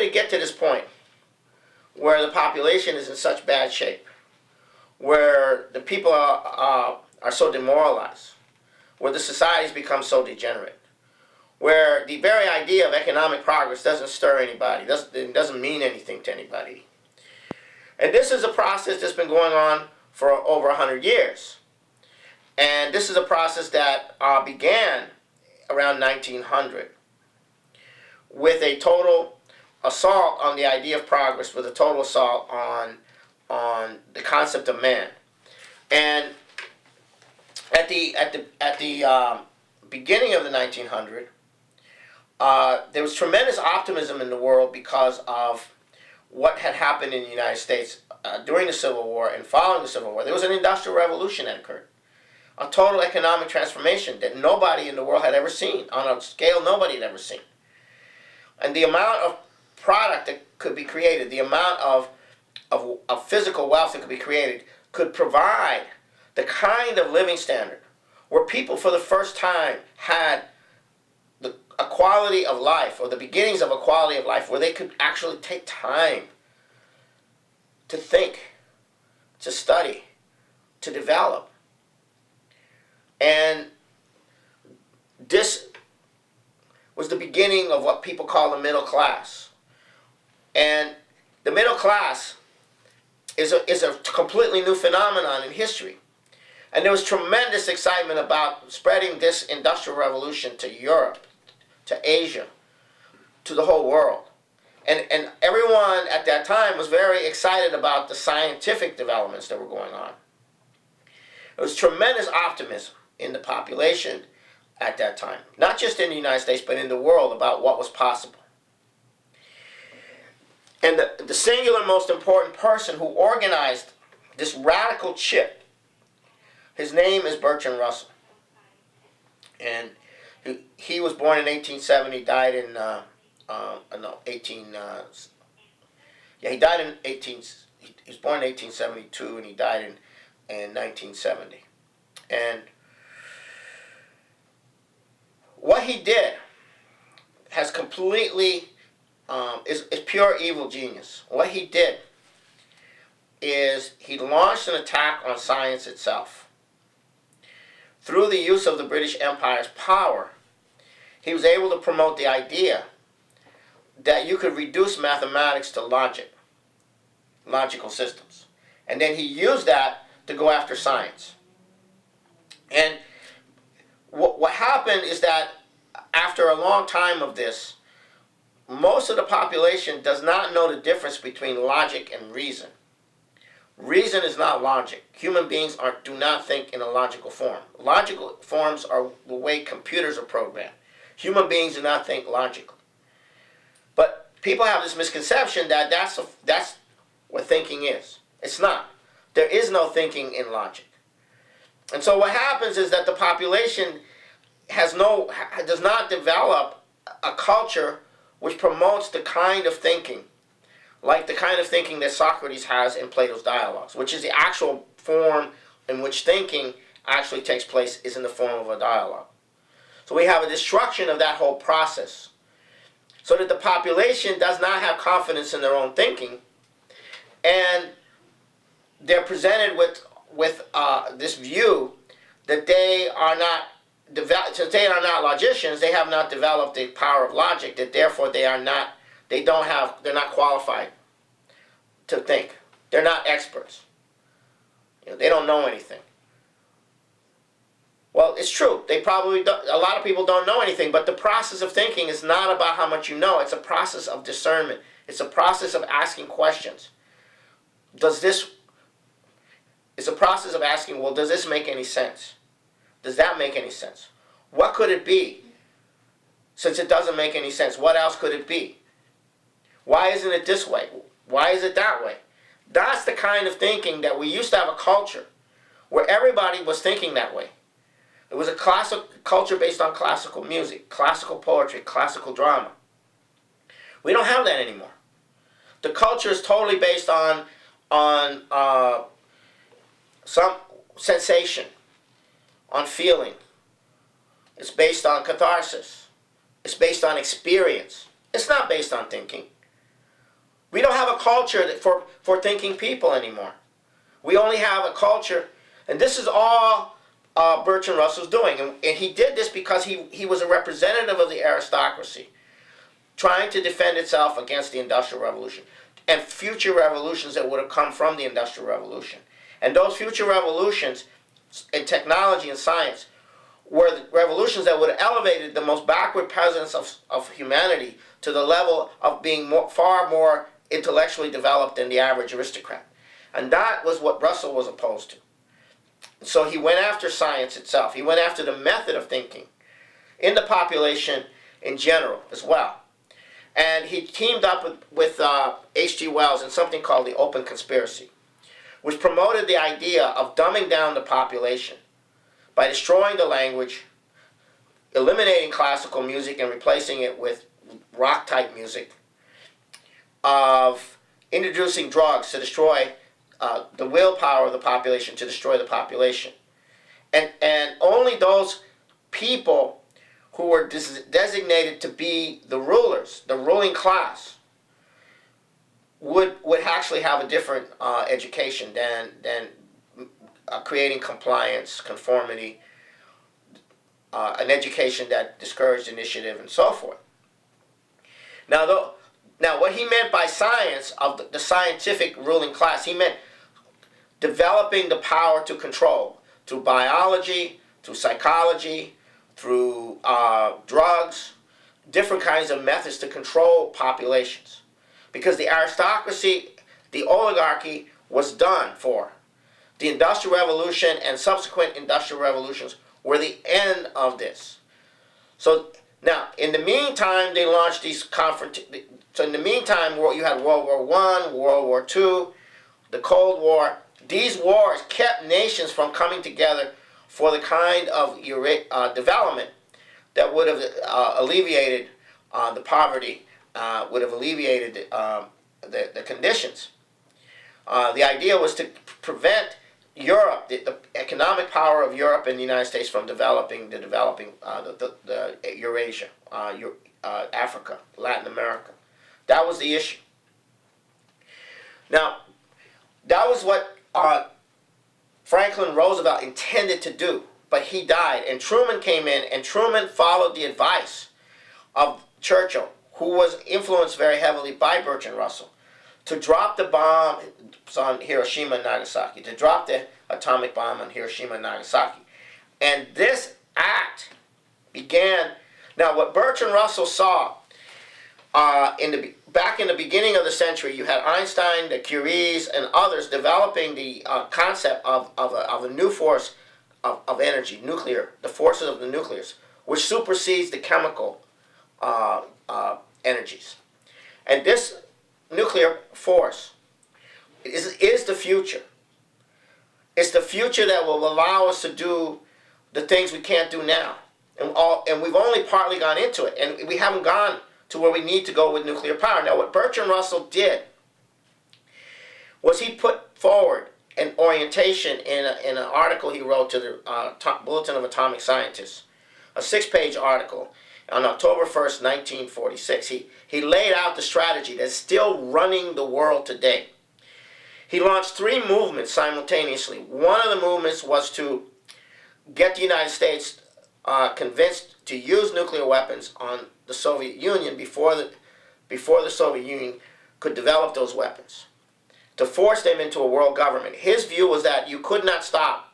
we get to this point where the population is in such bad shape, where the people are so demoralized, where the societies become so degenerate, where the very idea of economic progress doesn't stir anybody, it doesn't mean anything to anybody. And this is a process that's been going on for over 100 years. And this is a process that began around 1900 with a total assault on the idea of progress, with a total assault on the concept of man. And at the beginning of the 1900s, there was tremendous optimism in the world because of what had happened in the United States during the Civil War and following the Civil War. There was an industrial revolution that occurred, a total economic transformation that nobody in the world had ever seen, on a scale nobody had ever seen. And the amount of product that could be created, the amount of physical wealth that could be created, could provide the kind of living standard where people for the first time had a quality of life, or the beginnings of a quality of life, where they could actually take time to think, to study, to develop. And this was the beginning of what people call the middle class. And the middle class is a completely new phenomenon in history. And there was tremendous excitement about spreading this industrial revolution to Europe, to Asia, to the whole world. And everyone at that time was very excited about the scientific developments that were going on. There was tremendous optimism in the population at that time, not just in the United States, but in the world, about what was possible. And the singular most important person who organized this radical shift, his name is Bertrand Russell. And he was born in 1870, died in, he died in he was born in 1872, and he died in 1970. And what he did has completely, is pure evil genius. What he did is he launched an attack on science itself. Through the use of the British Empire's power, he was able to promote the idea that you could reduce mathematics to logical systems. And then he used that to go after science. And what happened is that after a long time of this, most of the population does not know the difference between logic and reason. Reason is not logic. Human beings do not think in a logical form. Logical forms are the way computers are programmed. Human beings do not think logically. But people have this misconception that that's what thinking is. It's not. There is no thinking in logic. And so what happens is that the population does not develop a culture which promotes the kind of thinking, like the kind of thinking that Socrates has in Plato's dialogues, which is the actual form in which thinking actually takes place, is in the form of a dialogue. So we have a destruction of that whole process, so that the population does not have confidence in their own thinking, and they're presented with this view that they are not since they are not logicians, they have not developed the power of logic, that therefore they're not qualified to think. They're not experts. They don't know anything. Well, it's true. A lot of people don't know anything, but the process of thinking is not about how much you know. It's a process of discernment. It's a process of asking questions. It's a process of asking, well, does this make any sense? Does that make any sense? What could it be? Since it doesn't make any sense, what else could it be? Why isn't it this way? Why is it that way? That's the kind of thinking that we used to have a culture where everybody was thinking that way. It was a classical culture based on classical music, classical poetry, classical drama. We don't have that anymore. The culture is totally based on some sensation, on feeling. It's based on catharsis. It's based on experience. It's not based on thinking. We don't have a culture for thinking people anymore. We only have a culture, and this is all Bertrand Russell's doing. And he did this because he was a representative of the aristocracy, trying to defend itself against the Industrial Revolution and future revolutions that would have come from the Industrial Revolution. And those future revolutions in technology and science were the revolutions that would have elevated the most backward peasants of humanity to the level of being far more intellectually developed than the average aristocrat. And that was what Russell was opposed to. So he went after science itself. He went after the method of thinking in the population in general as well. And he teamed up with H.G. Wells in something called the Open Conspiracy, which promoted the idea of dumbing down the population by destroying the language, eliminating classical music and replacing it with rock-type music, of introducing drugs to destroy the willpower of the population, to destroy the population. And only those people who were designated to be the rulers, the ruling class, would actually have a different education than creating compliance, conformity, an education that discouraged initiative, and so forth. Now, what he meant by science, of the scientific ruling class, he meant developing the power to control through biology, through psychology, through drugs, different kinds of methods to control populations. Because the aristocracy, the oligarchy, was done for. The Industrial Revolution and subsequent industrial revolutions were the end of this. So now, in the meantime, they launched these So in the meantime, you had World War I, World War II, the Cold War. These wars kept nations from coming together for the kind of development that would have alleviated the poverty, would have alleviated the conditions. The idea was to prevent Europe, the economic power of Europe and the United States, from developing the Eurasia, Africa, Latin America. That was the issue. Now, that was what Franklin Roosevelt intended to do, but he died, and Truman came in, and Truman followed the advice of Churchill, who was influenced very heavily by Bertrand Russell, to drop the bomb on Hiroshima and Nagasaki, to drop the atomic bomb on Hiroshima and Nagasaki. And this act began. Now, what Bertrand Russell saw back in the beginning of the century, you had Einstein, the Curies, and others developing the concept of a new force of energy, nuclear, the forces of the nucleus, which supersedes the chemical energies. And this nuclear force is the future. It's the future that will allow us to do the things we can't do now. And we've only partly gone into it, and we haven't gone to where we need to go with nuclear power. Now, what Bertrand Russell did was he put forward an orientation in an article he wrote to the Bulletin of Atomic Scientists, a 6-page article on October 1st, 1946. He laid out the strategy that's still running the world today. He launched 3 movements simultaneously. One of the movements was to get the United States convinced to use nuclear weapons on the Soviet Union before the Soviet Union could develop those weapons, to force them into a world government. His view was that you could not stop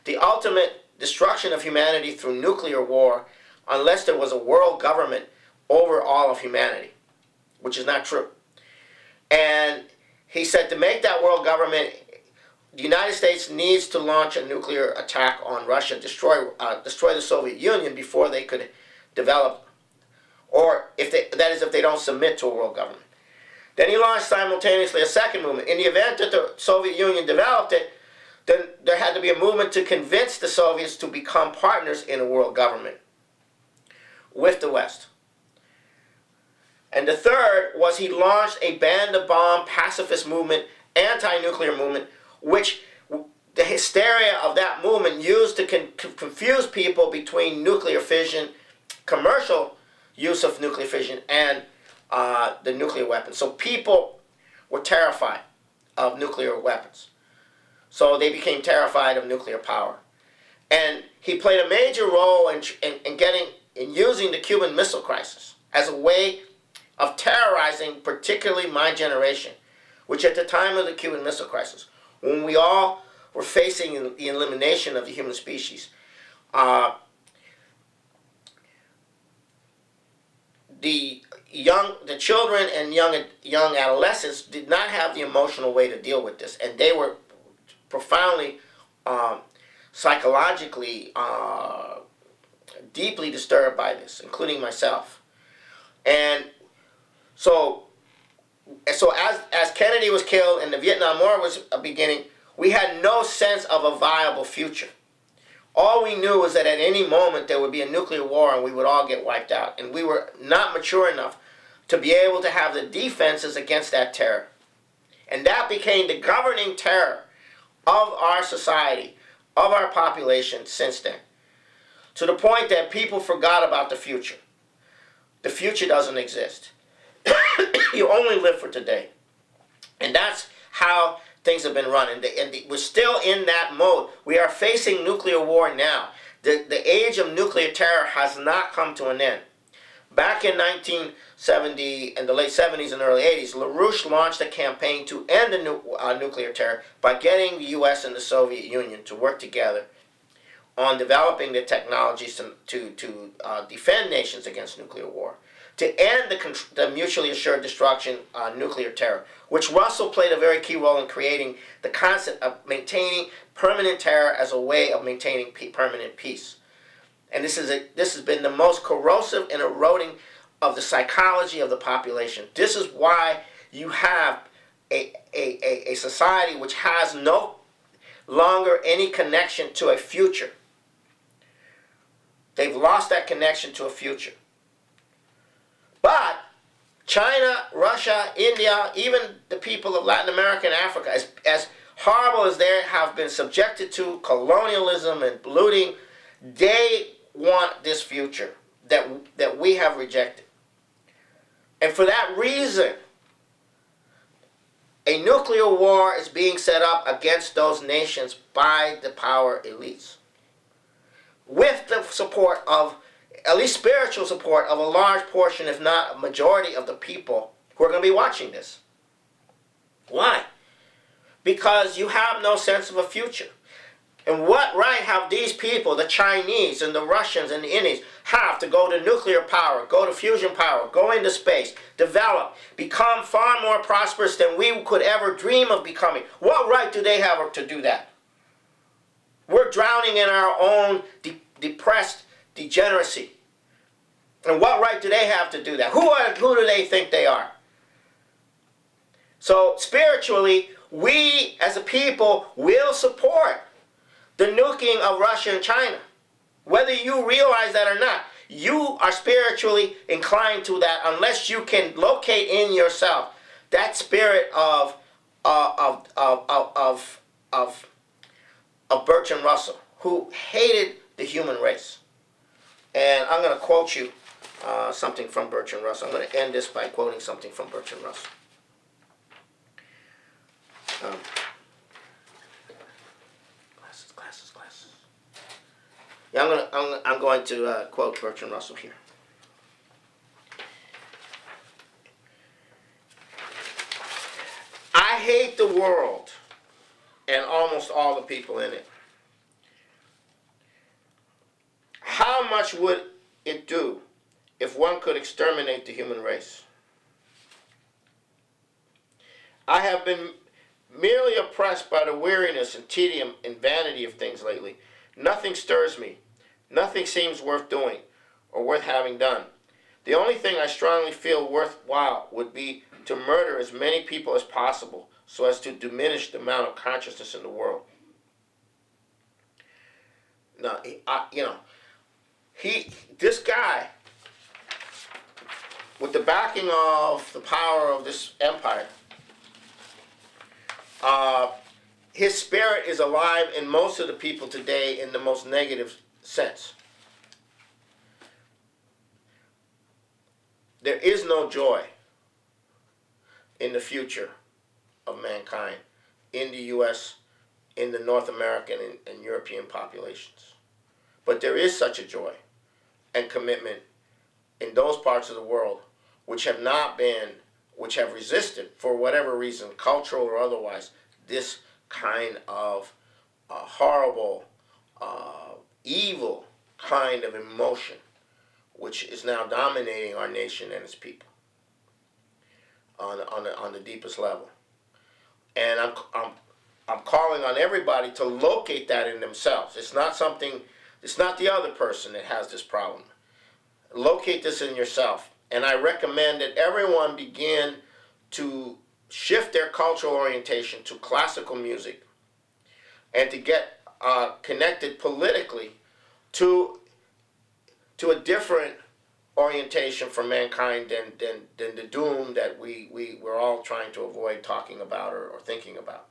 the ultimate destruction of humanity through nuclear war unless there was a world government over all of humanity, which is not true. And he said to make that world government, the United States needs to launch a nuclear attack on Russia, destroy the Soviet Union before they could develop, or if they don't submit to a world government. Then he launched simultaneously a second movement. In the event that the Soviet Union developed it, then there had to be a movement to convince the Soviets to become partners in a world government with the West. And the third was he launched a ban-the-bomb pacifist movement, anti-nuclear movement, which the hysteria of that movement used to confuse people between nuclear fission, commercial use of nuclear fission, and the nuclear weapon. So people were terrified of nuclear weapons. So they became terrified of nuclear power. And he played a major role in using the Cuban Missile Crisis as a way of terrorizing particularly my generation, which at the time of the Cuban Missile Crisis, when we all were facing the elimination of the human species, the children and young adolescents did not have the emotional way to deal with this, and they were profoundly psychologically deeply disturbed by this, including myself. And so as Kennedy was killed and the Vietnam War was beginning, we had no sense of a viable future. All we knew was that at any moment there would be a nuclear war and we would all get wiped out. And we were not mature enough to be able to have the defenses against that terror. And that became the governing terror of our society, of our population since then. To the point that people forgot about the future. The future doesn't exist. You only live for today. And that's how things have been run. And we're still in that mode. We are facing nuclear war now. The age of nuclear terror has not come to an end. Back in 1970, in the late 70s and early 80s, LaRouche launched a campaign to end the nuclear terror by getting the U.S. and the Soviet Union to work together on developing the technologies to defend nations against nuclear war, to end the mutually assured destruction nuclear terror, which Russell played a very key role in creating the concept of maintaining permanent terror as a way of maintaining permanent peace. And this has been the most corrosive and eroding of the psychology of the population. This is why you have a society which has no longer any connection to a future. They've lost that connection to a future. But China, Russia, India, even the people of Latin America and Africa, as horrible as they have been subjected to colonialism and looting, they want this future that we have rejected. And for that reason, a nuclear war is being set up against those nations by the power elites, with the support of, at least spiritual support, of a large portion, if not a majority, of the people who are going to be watching this. Why? Because you have no sense of a future. And what right have these people, the Chinese and the Russians and the Indians, have to go to nuclear power, go to fusion power, go into space, develop, become far more prosperous than we could ever dream of becoming? What right do they have to do that? We're drowning in our own depressed degeneracy. And what right do they have to do that? Who do they think they are? So spiritually, we as a people will support the nuking of Russia and China. Whether you realize that or not, you are spiritually inclined to that unless you can locate in yourself that spirit of Bertrand Russell, who hated the human race. And I'm going to quote you something from Bertrand Russell. I'm going to end this by quoting something from Bertrand Russell. Glasses. Yeah, I'm going to quote Bertrand Russell here. I hate the world and almost all the people in it. How much would it do if one could exterminate the human race? I have been merely oppressed by the weariness and tedium and vanity of things lately. Nothing stirs me. Nothing seems worth doing or worth having done. The only thing I strongly feel worthwhile would be to murder as many people as possible so as to diminish the amount of consciousness in the world. Now, this guy, with the backing of the power of this empire, his spirit is alive in most of the people today in the most negative sense. There is no joy in the future of mankind in the U.S., in the North American and European populations. But there is such a joy and commitment in those parts of the world which have not been, which have resisted, for whatever reason, cultural or otherwise, this kind of horrible, evil kind of emotion, which is now dominating our nation and its people on the deepest level. And I'm calling on everybody to locate that in themselves. It's not something, it's not the other person that has this problem. Locate this in yourself. And I recommend that everyone begin to shift their cultural orientation to classical music and to get connected politically to a different orientation for mankind than the doom that we're all trying to avoid talking about or thinking about.